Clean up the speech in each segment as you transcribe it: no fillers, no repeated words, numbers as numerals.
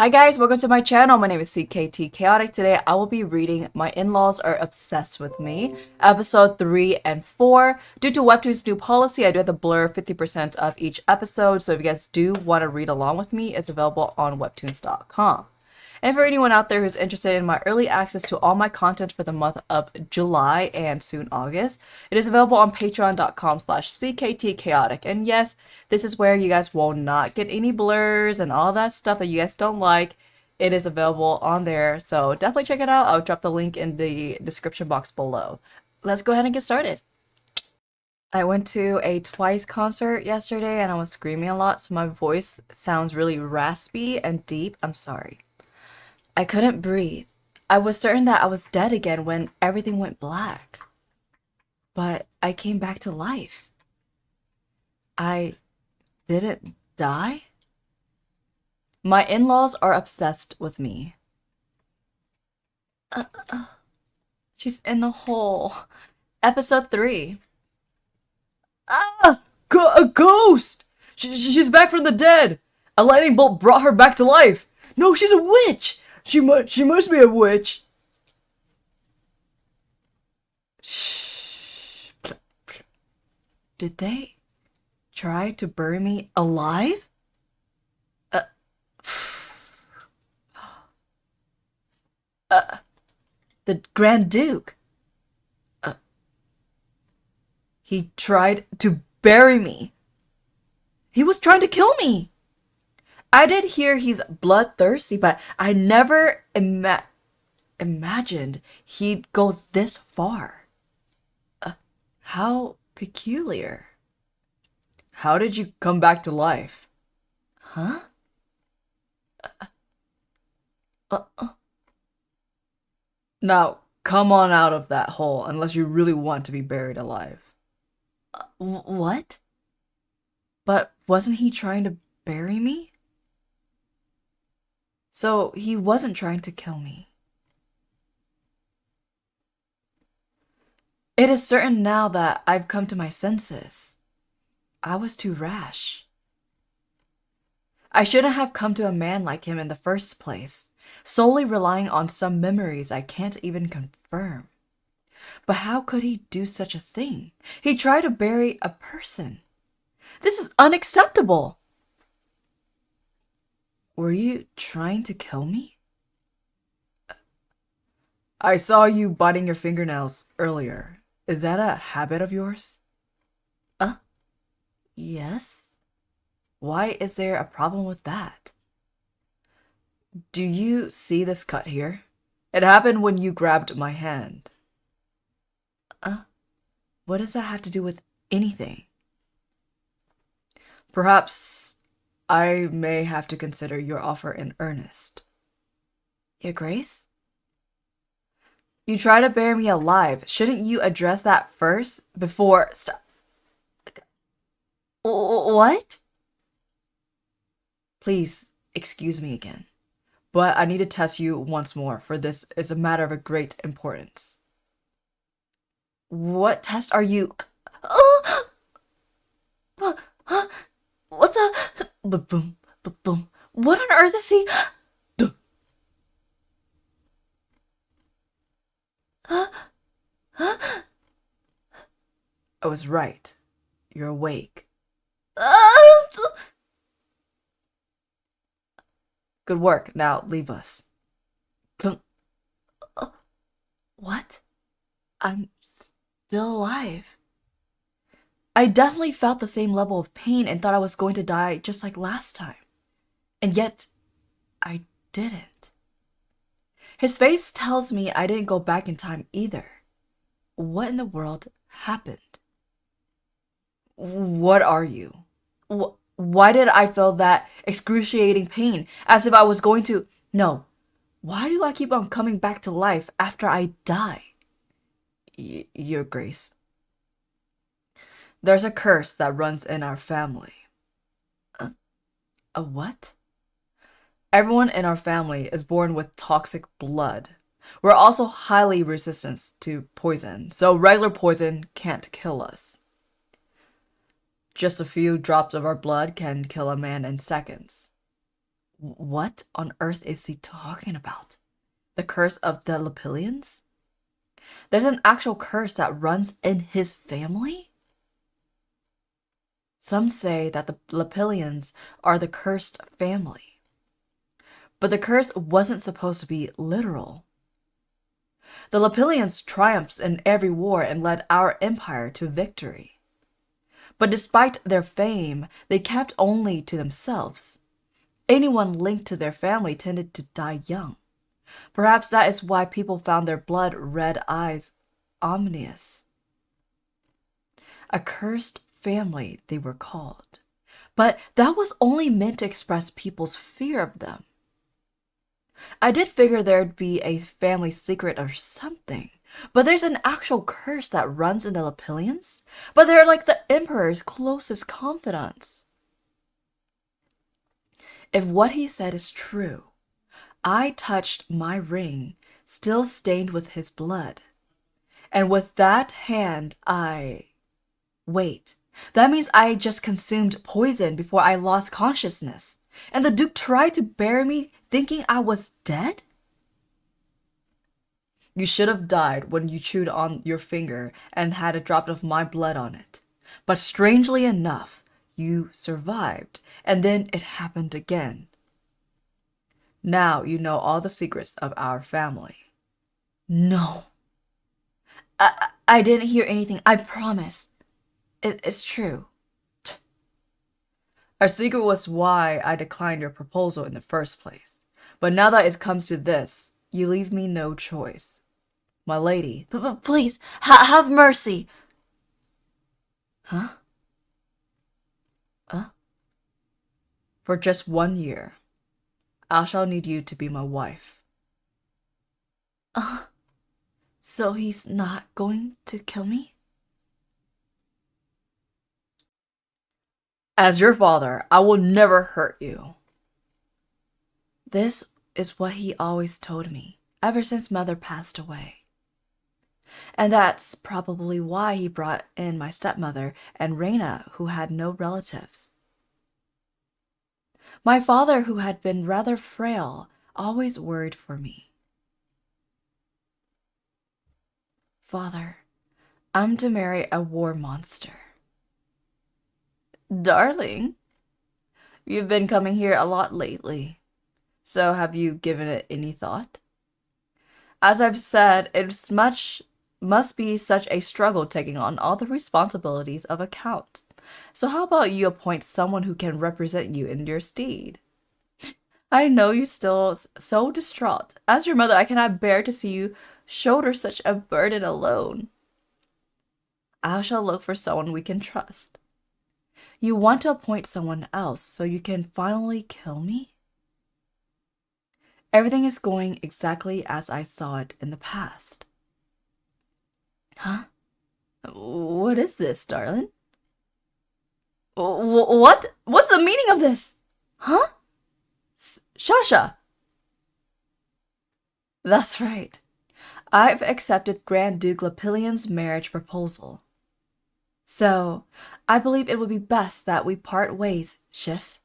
Hi guys, welcome to my channel. My name is CKT Chaotic. Today I will be reading My In-Laws Are Obsessed With Me, episode 3 and 4. Due to Webtoon's new policy, I do have to blur 50% of each episode, so if you guys do want to read along with me, it's available on webtoons.com. And for anyone out there who's interested in my early access to all my content for the month of July and soon August, it is available on patreon.com/cktchaotic. And yes, this is where you guys will not get any blurs and all that stuff that you guys don't like. It is available on there, so definitely check it out. I'll drop the link in the description box below. Let's go ahead and get started. I went to a Twice concert yesterday and I was screaming a lot, so my voice sounds really raspy and deep. I'm sorry. I couldn't breathe. I was certain that I was dead again when everything went black. But I came back to life. I didn't die? My in-laws are obsessed with me. She's in the hole. Episode 3. A ghost! She's back from the dead! A lightning bolt brought her back to life! No, she's a witch! She must be a witch! Shh. Did they try to bury me alive? The Grand Duke. He tried to bury me. He was trying to kill me. I did hear he's bloodthirsty, but I never imagined he'd go this far. How peculiar. How did you come back to life? Huh? Now, come on out of that hole unless you really want to be buried alive. What? But wasn't he trying to bury me? So he wasn't trying to kill me. It is certain now that I've come to my senses. I was too rash. I shouldn't have come to a man like him in the first place, solely relying on some memories I can't even confirm. But how could he do such a thing? He tried to bury a person. This is unacceptable. Were you trying to kill me? I saw you biting your fingernails earlier. Is that a habit of yours? Yes. Why is there a problem with that? Do you see this cut here? It happened when you grabbed my hand. What does that have to do with anything? Perhaps I may have to consider your offer in earnest. Your Grace? You try to bury me alive. Shouldn't you address that first before What? Please, excuse me again. But I need to test you once more, for this is a matter of a great importance. What test are you? What the? Boom, boom. What on earth is he? I was right. You're awake. Good work. Now leave us. What? I'm still alive. I definitely felt the same level of pain and thought I was going to die just like last time. And yet, I didn't. His face tells me I didn't go back in time either. What in the world happened? What are you? Why did I feel that excruciating pain as if I was going to... No. Why do I keep on coming back to life after I die? Your Grace. There's a curse that runs in our family. A what? Everyone in our family is born with toxic blood. We're also highly resistant to poison, so regular poison can't kill us. Just a few drops of our blood can kill a man in seconds. What on earth is he talking about? The curse of the Lapileons? There's an actual curse that runs in his family? Some say that the Lapileons are the cursed family. But the curse wasn't supposed to be literal. The Lapileons triumphed in every war and led our empire to victory. But despite their fame, they kept only to themselves. Anyone linked to their family tended to die young. Perhaps that is why people found their blood red eyes ominous. A cursed family, they were called. But that was only meant to express people's fear of them. I did figure there'd be a family secret or something, but there's an actual curse that runs in the Lapileons? But they're like the Emperor's closest confidants. If what he said is true, I touched my ring, still stained with his blood. And with that hand, Wait, that means I just consumed poison before I lost consciousness. And the Duke tried to bury me thinking I was dead? You should have died when you chewed on your finger and had a drop of my blood on it. But strangely enough, you survived, and then it happened again. Now you know all the secrets of our family. No. I didn't hear anything, I promise. It's true. Our secret was why I declined your proposal in the first place. But now that it comes to this, you leave me no choice. My lady. Please, have mercy. Huh? For just 1 year, I shall need you to be my wife. So he's not going to kill me? As your father, I will never hurt you. This is what he always told me, ever since Mother passed away. And that's probably why he brought in my stepmother and Reina, who had no relatives. My father, who had been rather frail, always worried for me. Father, I'm to marry a war monster. Darling, you've been coming here a lot lately. So have you given it any thought? As I've said, must be such a struggle taking on all the responsibilities of a count. So how about you appoint someone who can represent you in your stead? I know you still so distraught. As your mother, I cannot bear to see you shoulder such a burden alone. I shall look for someone we can trust. You want to appoint someone else so you can finally kill me? Everything is going exactly as I saw it in the past. Huh? What is this, darling? What? What's the meaning of this? Huh? Shasha! That's right. I've accepted Grand Duke Lapileon's marriage proposal. So, I believe it would be best that we part ways, Schiff.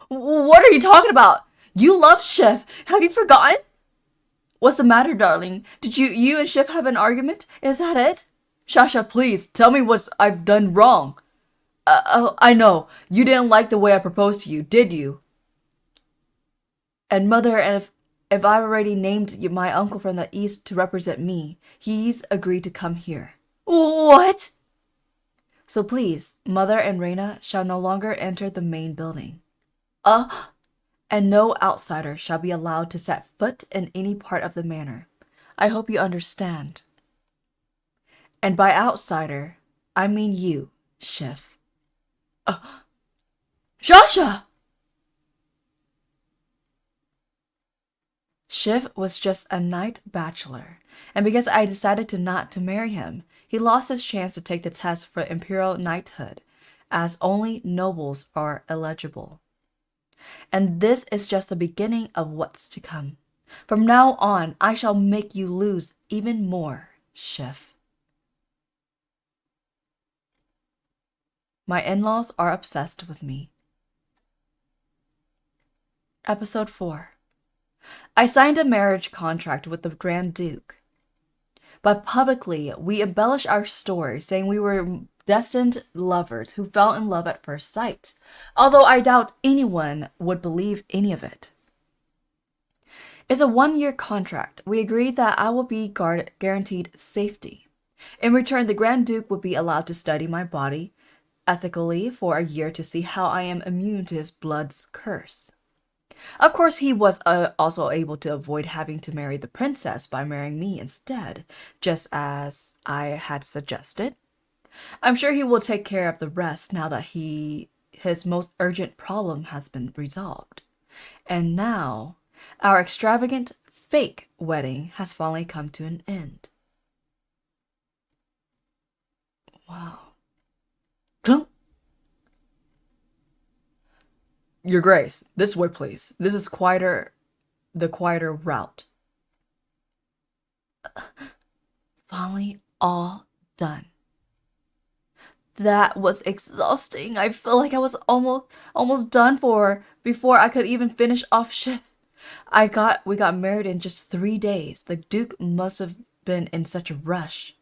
What are you talking about? You love Schiff. Have you forgotten? What's the matter, darling? Did you and Schiff have an argument? Is that it? Shasha, please, tell me what I've done wrong. I know. You didn't like the way I proposed to you, did you? And Mother, and if I already named my uncle from the east to represent me, he's agreed to come here. What? So please, Mother and Reina shall no longer enter the main building. And no outsider shall be allowed to set foot in any part of the manor. I hope you understand. And by outsider, I mean you, Schiff. Shasha! Schiff was just a knight bachelor, and because I decided not to marry him, he lost his chance to take the test for imperial knighthood, as only nobles are eligible. And this is just the beginning of what's to come. From now on, I shall make you lose even more, Schiff. My in-laws are obsessed with me. Episode 4. I signed a marriage contract with the Grand Duke. But publicly, we embellish our story, saying we were destined lovers who fell in love at first sight, although I doubt anyone would believe any of it. It's a 1-year contract. We agreed that I will be guaranteed safety. In return, the Grand Duke would be allowed to study my body ethically for a year to see how I am immune to his blood's curse. Of course, he was also able to avoid having to marry the princess by marrying me instead, just as I had suggested. I'm sure he will take care of the rest now that his most urgent problem has been resolved. And now, our extravagant, fake wedding has finally come to an end. Wow. Your Grace, this way, please. This is the quieter route. Finally, all done. That was exhausting. I feel like I was almost done for before I could even finish off shift. We got married in just 3 days. The Duke must have been in such a rush.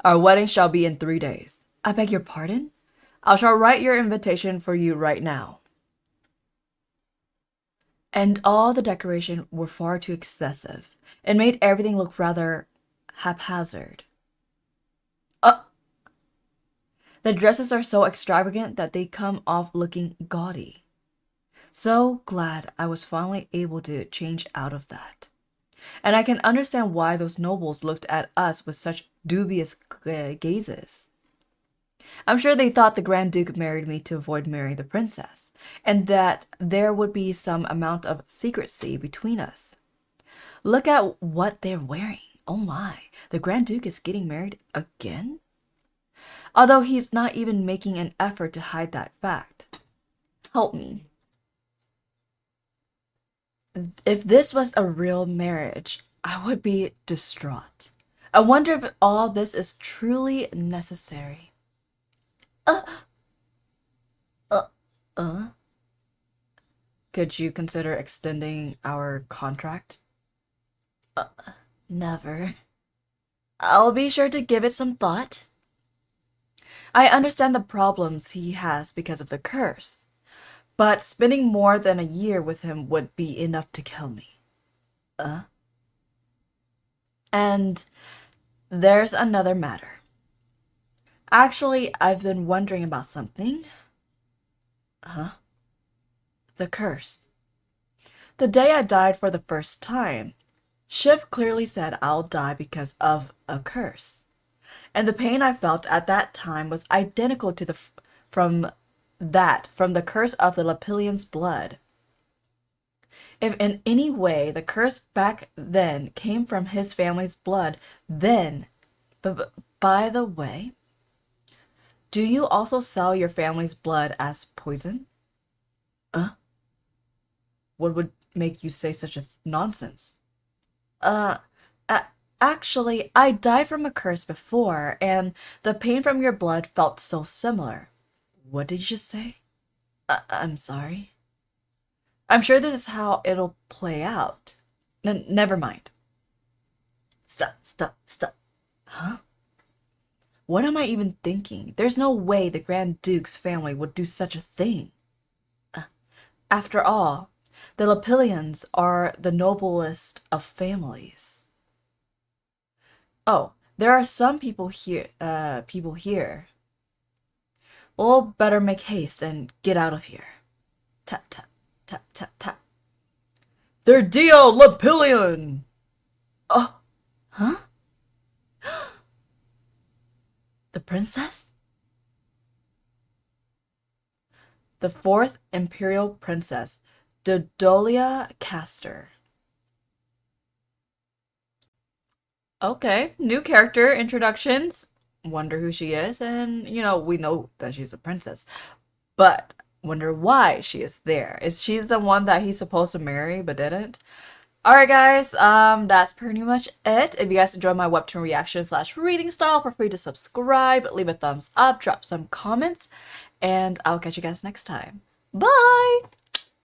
Our wedding shall be in 3 days. I beg your pardon? I shall write your invitation for you right now. And all the decorations were far too excessive. It made everything look rather haphazard. The dresses are so extravagant that they come off looking gaudy. So glad I was finally able to change out of that. And I can understand why those nobles looked at us with such dubious gazes. I'm sure they thought the Grand Duke married me to avoid marrying the princess, and that there would be some amount of secrecy between us. Look at what they're wearing. Oh my, the Grand Duke is getting married again? Although he's not even making an effort to hide that fact. Help me. If this was a real marriage, I would be distraught. I wonder if all this is truly necessary. Could you consider extending our contract? Never. I'll be sure to give it some thought. I understand the problems he has because of the curse, but spending more than a year with him would be enough to kill me. And there's another matter. Actually, I've been wondering about something. The curse. The day I died for the first time, Shiv clearly said I'll die because of a curse. And the pain I felt at that time was identical to from the curse of the Lapileon's blood. If in any way the curse back then came from his family's blood, then, by the way, do you also sell your family's blood as poison? What would make you say such a nonsense? Actually, I died from a curse before, and the pain from your blood felt so similar. What did you just say? I'm sorry. I'm sure this is how it'll play out. Never mind. Stop. Huh? What am I even thinking? There's no way the Grand Duke's family would do such a thing. After all, the Lapileons are the noblest of families. Oh, there are some people here. We'll better make haste and get out of here. Tap, tap, tap, tap, tap. Therdeo Lapileon! Oh, huh? The princess? The 4th Imperial Princess, Dodolia Castor. Okay, new character introductions. Wonder who she is, and we know that she's a princess. But wonder why she is there. Is she the one that he's supposed to marry but didn't? Alright guys, that's pretty much it. If you guys enjoyed my webtoon reaction / reading style, feel free to subscribe, leave a thumbs up, drop some comments, and I'll catch you guys next time. Bye!